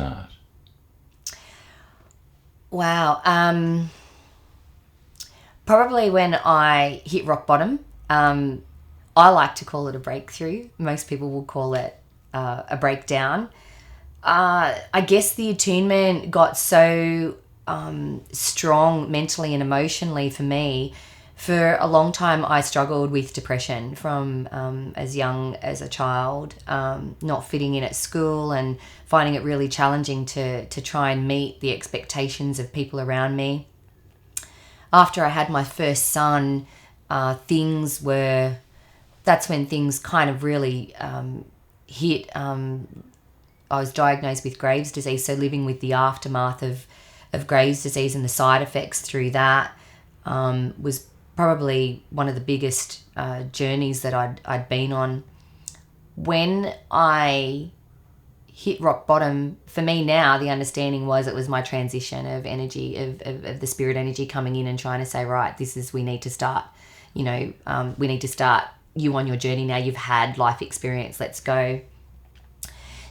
start? Wow. Probably when I hit rock bottom. I like to call it a breakthrough. Most people will call it a breakdown. I guess the attunement got so strong mentally and emotionally for me. For a long time, I struggled with depression from as young as a child, not fitting in at school and finding it really challenging to try and meet the expectations of people around me. After I had my first son, that's when things kind of really hit. I was diagnosed with Graves' disease, so living with the aftermath of Graves' disease and the side effects through that was probably one of the biggest journeys that I'd been on. When I hit rock bottom, for me now, the understanding was it was my transition of energy, of the spirit energy coming in and trying to say, right, we need to start, we need to start you on your journey now. You've had life experience, let's go.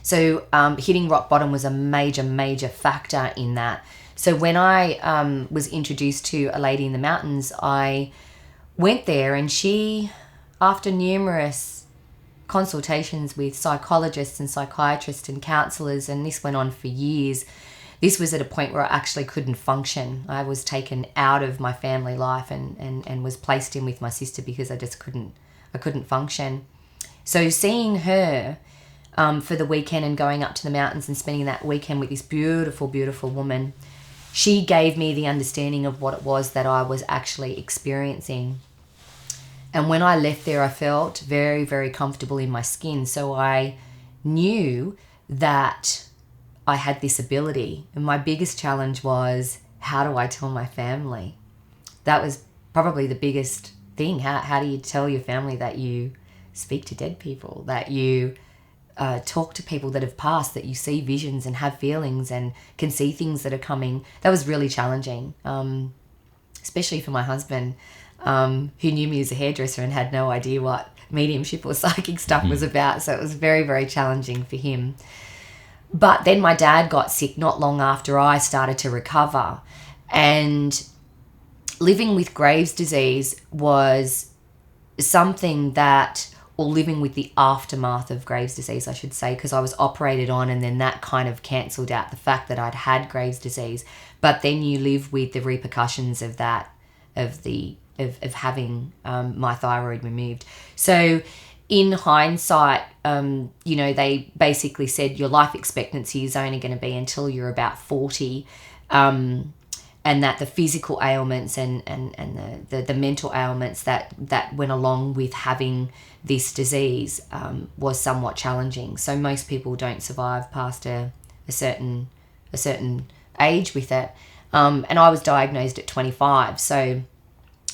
So hitting rock bottom was a major, major factor in that. So when I was introduced to a lady in the mountains, I went there, and she, after numerous consultations with psychologists and psychiatrists and counsellors, and this went on for years, this was at a point where I actually couldn't function. I was taken out of my family life and was placed in with my sister because I couldn't function. So seeing her for the weekend and going up to the mountains and spending that weekend with this beautiful, beautiful woman, she gave me the understanding of what it was that I was actually experiencing. And when I left there, I felt very, very comfortable in my skin. So I knew that I had this ability. And my biggest challenge was, how do I tell my family? That was probably the biggest thing. How do you tell your family that you speak to dead people, that you talk to people that have passed, that you see visions and have feelings and can see things that are coming? That was really challenging, especially for my husband, who knew me as a hairdresser and had no idea what mediumship or psychic stuff was about. So it was very, very challenging for him. But then my dad got sick not long after I started to recover. And living with Graves' disease was something that, or living with the aftermath of Graves' disease, I should say, because I was operated on, and then that kind of cancelled out the fact that I'd had Graves' disease. But then you live with the repercussions of that, of having my thyroid removed. So in hindsight, they basically said your life expectancy is only going to be until you're about 40, and that the physical ailments and the mental ailments that went along with having this disease was somewhat challenging. So most people don't survive past a certain age with it. And I was diagnosed at 25. So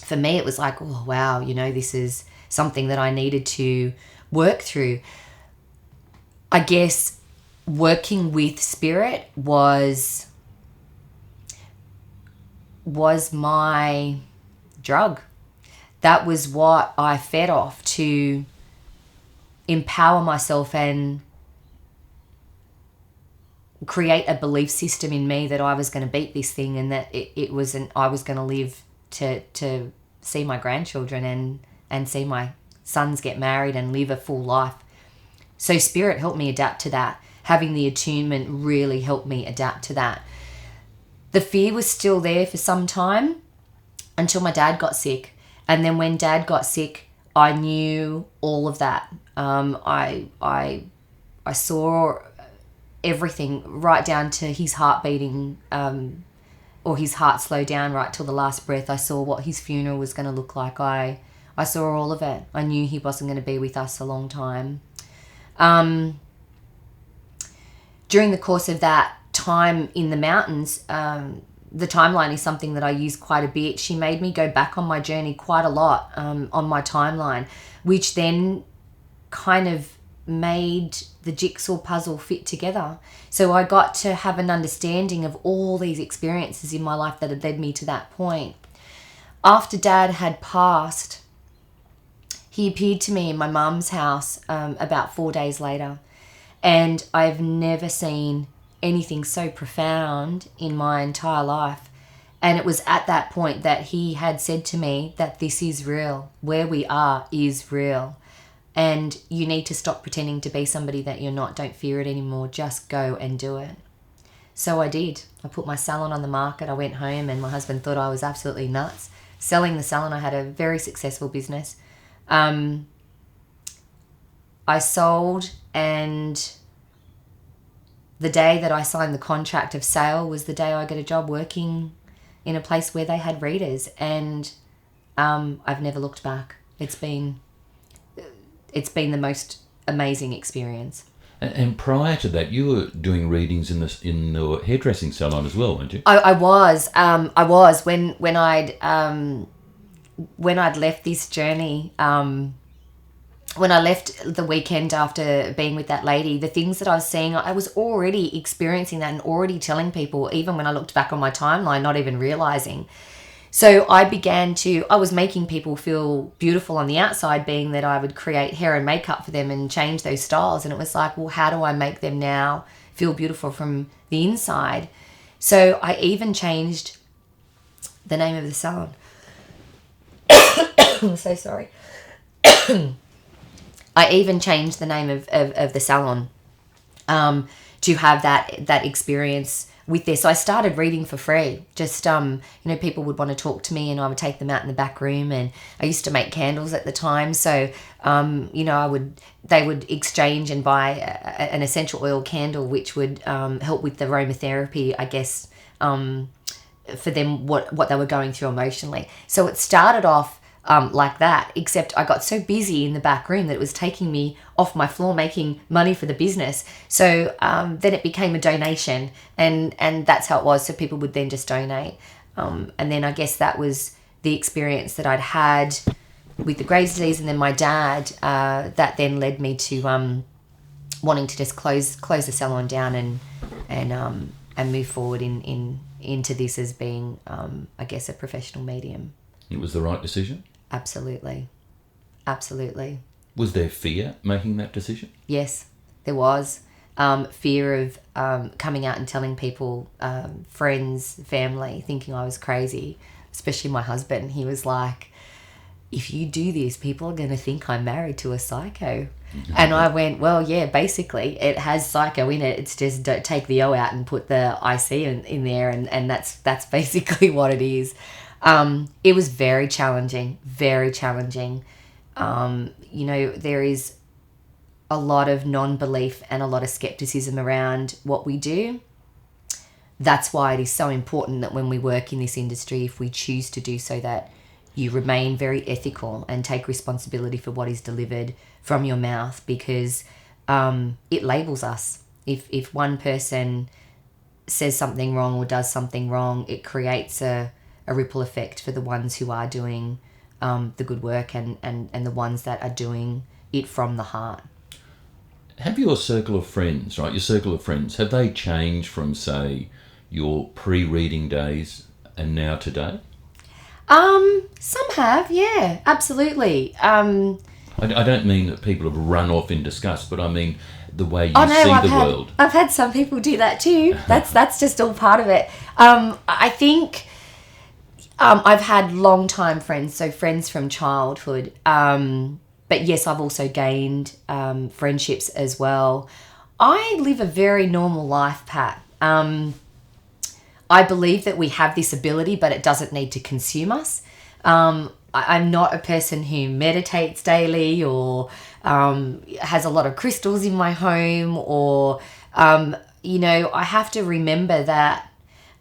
for me, it was like, oh, wow, this is something that I needed to work through. I guess working with spirit was my drug. That was what I fed off to empower myself and create a belief system in me that I was going to beat this thing, and that I was going to live to see my grandchildren and see my sons get married and live a full life. So spirit helped me adapt to that. Having the attunement really helped me adapt to that. The fear was still there for some time until my dad got sick. And then when dad got sick, I knew all of that. I saw everything right down to his heart beating, or his heart slowed down right till the last breath. I saw what his funeral was going to look like. I saw all of it. I knew he wasn't going to be with us a long time. During the course of that time in the mountains, the timeline is something that I use quite a bit. She made me go back on my journey quite a lot on my timeline, which then kind of made the jigsaw puzzle fit together. So I got to have an understanding of all these experiences in my life that had led me to that point. After Dad had passed, he appeared to me in my mum's house about 4 days later, and I've never seen anything so profound in my entire life. And it was at that point that he had said to me that this is real. Where we are is real. And you need to stop pretending to be somebody that you're not. Don't fear it anymore. Just go and do it. So I did. I put my salon on the market. I went home and my husband thought I was absolutely nuts. Selling the salon, I had a very successful business. I sold, and the day that I signed the contract of sale was the day I got a job working in a place where they had readers. And I've never looked back. It's been the most amazing experience. And prior to that, you were doing readings in the hairdressing salon as well, weren't you? I was when I'd left this journey. When I left the weekend after being with that lady, the things that I was seeing, I was already experiencing that and already telling people, even when I looked back on my timeline, not even realizing. So I was making people feel beautiful on the outside, being that I would create hair and makeup for them and change those styles. And it was like, well, how do I make them now feel beautiful from the inside? So I even changed the name of the salon. I'm so sorry. I even changed the name of the salon to have that experience with this. So I started reading for free. Just, people would want to talk to me and I would take them out in the back room, and I used to make candles at the time. So, they would exchange and buy an essential oil candle, which would help with the aromatherapy, I guess, for them, what they were going through emotionally. So it started off like that, except I got so busy in the back room that it was taking me off my floor making money for the business. So then it became a donation, and that's how it was. So people would then just donate. And then I guess that was the experience that I'd had with the Graves' disease, and then my dad, that then led me to wanting to just close the salon down and move forward into this as being, I guess, a professional medium. It was the right decision? Absolutely. Was there fear making that decision? Yes, there was. Fear of coming out and telling people, friends, family, thinking I was crazy, especially my husband. He was like, if you do this, people are going to think I'm married to a psycho. Mm-hmm. And I went, well, yeah, basically it has psycho in it. It's just don't take the O out and put the IC in there, and that's basically what it is. It was very challenging. There is a lot of non-belief and a lot of skepticism around what we do. That's why it is so important that when we work in this industry, if we choose to do so, that you remain very ethical and take responsibility for what is delivered from your mouth, because it labels us. If one person says something wrong or does something wrong, it creates a ripple effect for the ones who are doing the good work and the ones that are doing it from the heart. Have your circle of friends, have they changed from, say, your pre-reading days and now today? Some have, yeah, absolutely. I don't mean that people have run off in disgust, but I mean the way you see the world. I've had some people do that too. That's just all part of it. I think I've had long-time friends, so friends from childhood. But yes, I've also gained friendships as well. I live a very normal life, Pat. I believe that we have this ability, but it doesn't need to consume us. I'm not a person who meditates daily or has a lot of crystals in my home, or, I have to remember that,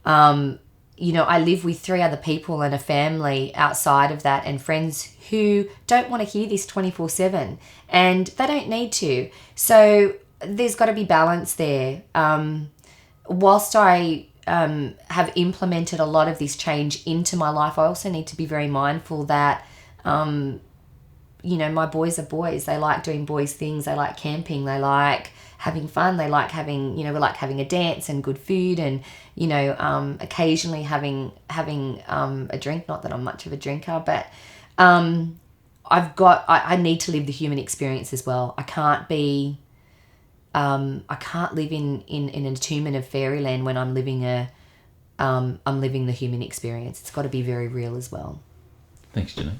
I live with 3 other people and a family outside of that, and friends who don't want to hear this 24/7, and they don't need to. So there's got to be balance there. Whilst I have implemented a lot of this change into my life, I also need to be very mindful that, my boys are boys. They like doing boys things. They like camping. They like having fun. They like having, we like having a dance and good food, and, occasionally having a drink. Not that I'm much of a drinker, but I need to live the human experience as well. I can't be I can't live in an attunement of fairyland when I'm living I'm living the human experience. It's got to be very real as well. Thanks, Janine.